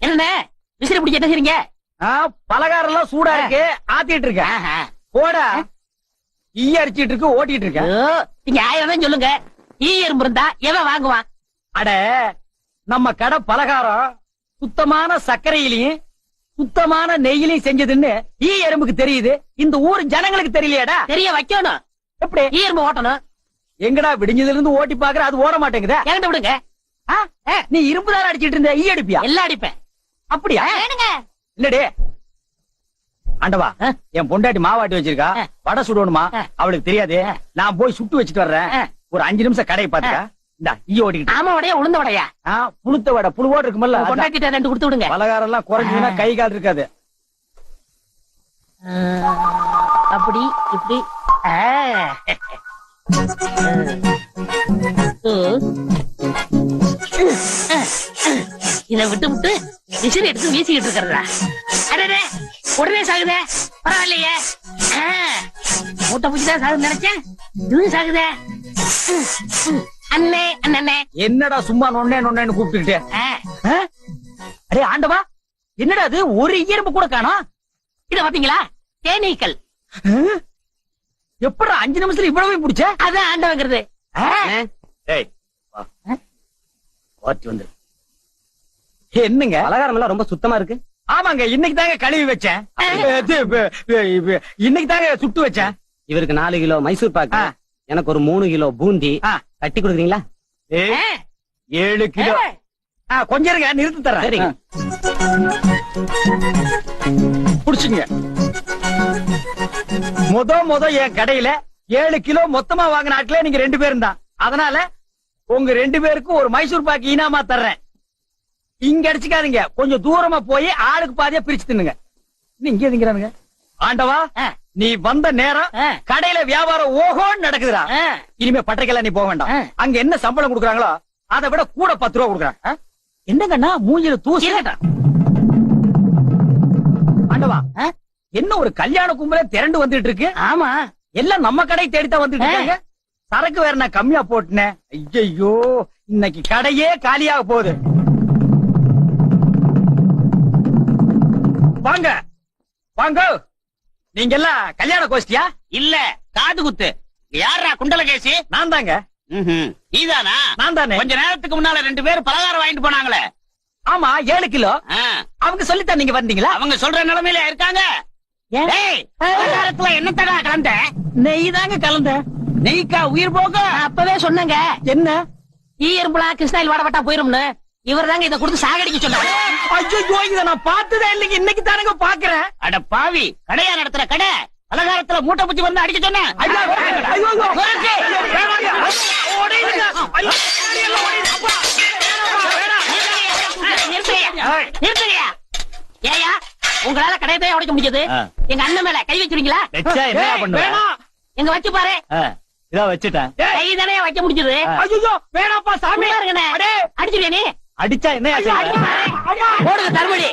என்ன விசிறி பிடிச்ச என்ன செய்றீங்க? பலகாரம் எல்லாம் சூடா இருக்கு, ஆத்திட்டு இருக்கேன். போடா, ஈ அரிச்சிட்டு இருக்கு, ஓட்டிட்டு இருக்கேன். நீங்க 1000 தான் சொல்லுங்க. ஈ எறும்பு இருந்தா எவன் வாங்குவான்? அட, நம்ம கடை பலகாரம் சுத்தமான சர்க்கரையிலையும் சுத்தமான நெய்யிலையும் செஞ்சதுன்னு ஈ எறும்புக்கு தெரியுது. இந்த ஊர் ஜனங்களுக்கு தெரியலையாடா? தெரிய வைக்கணும். எப்படி? ஈ எறும்பு ஓட்டணும். எங்கடா விடிஞ்சதுல இருந்து ஓட்டி பாக்குற, அது ஓட மாட்டேங்குதா? என்கிட்ட விடுங்க. நீ இரும்பு தானே அடிச்சிட்டு இருந்த, ஈ அடிப்பியா? எல்லாம் அடிப்பேன். அப்படியா? வேணுங்க. இல்லடே ஆண்டவா, என் பொண்டாட்டி மாவாட்டி வச்சிருக்கா, வடை சுடணுமா, அவளுக்கு தெரியாது. நான் போய் சுட்டு வச்சுட்டு வர்றேன். ஒரு 5 நிமிஷம் கடையை பாத்துக்கா. இந்த ஈ ஓட்டிக்கிட்டு. ஆமா வடையா உளுந்த வடையா? புளுத்த வடை, புழுவோடு இருக்குமல்ல. பொண்டாட்டிட்ட 2 கொடுத்து விடுங்க. பலகாரம் எல்லாம் குறைஞ்சுன்னா கை கால் இருக்காது. அப்படி இப்படி. இத விட்டு விட்டு விசிறி எடுத்து வீசிக்கிட்டு இருக்கிறதா? அடடே, உடனே சாகுதே. பரவாயில்லையே, மூட்டை பூச்சிதான் சாகுது நினைச்சேன். இதுவும் சாகுதே. அண்ணே அண்ணே, என்னடா சும்மா நொண்ணே நொண்ணேன்னு கூப்பிட்டுக்கிட்டே? அடே ஆண்டவா, என்னடா அது, ஒரு இயற்பு கூட காணோம். இத பாத்தீங்களா? தேனீக்கள். எப்படா 5 நிமிஷத்துல இவ்வளவு பிடிச்ச? அதான் ஆண்டவங்கிறது. என்னங்க பலகாரம் எல்லாம் ரொம்ப சுத்தமா இருக்கு. ஆமாங்க, இன்னைக்கு தாங்க கழுவி வச்சேன். இன்னைக்கு தாங்க சுட்டு வச்சேன். இவருக்கு 4 கிலோ மைசூர் பாக்கு, எனக்கு ஒரு 3 கிலோ பூந்தி கட்டி கொடுக்குறீங்களா? 7 கிலோ. கொஞ்சம் இருங்க, நிறுத்தி தரேன். சரிங்க. புடிச்சுங்க. முத என் கடையில 7 கிலோ மொத்தமா வாங்கின ஆட்களே நீங்க 2 பேரும் தான். அதனால உங்க 2 பேருக்கும் ஒரு மைசூர் பாக்கு இனாமா தர்றேன். இங்க அடிச்சுக்காதீங்க, கொஞ்சம் தூரமா போய் ஆளுக்கு பாதியா பிரிச்சு தின்னுங்க. இங்க திங்கிறானுங்க. ஆண்டவா, நீ வந்த நேரம் கடையில வியாபாரம் ஓஹோன்னு நடக்குதுடா. இனிமே பட்டறைக்கெல்லாம் நீ போக வேண்டாம். அங்க என்ன சம்பளம் கொடுக்குறாங்களோ அதை விட கூட 10 ரூபா கொடுக்குறாங்க. என்னங்கண்ணா மூஞ்சில தூசி? ஆண்டவா, என்ன ஒரு கல்யாண கும்பல திரண்டு வந்துட்டு இருக்கு? ஆமா, எல்லாம் நம்ம கடை தேடித்தான் வந்துட்டு இருக்காங்க. சரக்கு வேற நான் கம்மியா போட்டுனேன். ஐயோ, இன்னைக்கு கடையே காலியாக போகுது. வாங்க வாங்க, நீங்க எல்லாம் கல்யாண கோஷ்டியா? இல்ல, காது குத்து. யாரா குண்டலகேசி? நான் தாங்க. நீதானா? நான் தானே. கொஞ்ச நேரத்துக்கு முன்னால 2 பேர் பலகாரம் வாங்கிட்டு போனாங்களே. ஆமா, 7 கிலோ. அவங்க சொல்லித்தான் நீங்க வந்தீங்களா? அவங்க சொல்ற நிலைமையில இருக்காங்க. பலகாரத்துல என்ன தடா கலந்த? நெய் தாங்க கலந்த. நெய்க்கா உயிர் போக? அப்பவே சொன்னங்க. என்ன? ஈ எறும்புலா கிருஷ்ணாயில் வாடப்பட்டா போயிரும்னு. இவர் தாங்க இதை கொடுத்து சாகடிக்க சொன்னாரு. ஐயோ, இத நான் பார்த்ததே இல்லைங்க, இன்னைக்கு தானங்க பாக்குறேன். அட பாவி, கடையா நடத்துற கடை, பலகாரத்துல மூட்டை பூச்சி வந்து அடிக்க சொன்னேன். ஏயா, உங்களால கடையத்தையே உடைக்க முடியாது. எங்க அண்ணன் மேல கை வச்சிருக்கீங்களா? எங்க வச்சு பாரு. இதான் வச்சுட்டேன். கை தானே வைக்க முடிஞ்சது. ஐயோ வேணாப்பா சாமி, அடிச்சிருவே நீ. அடிச்சா என்ன? போடுங்க தருமடி.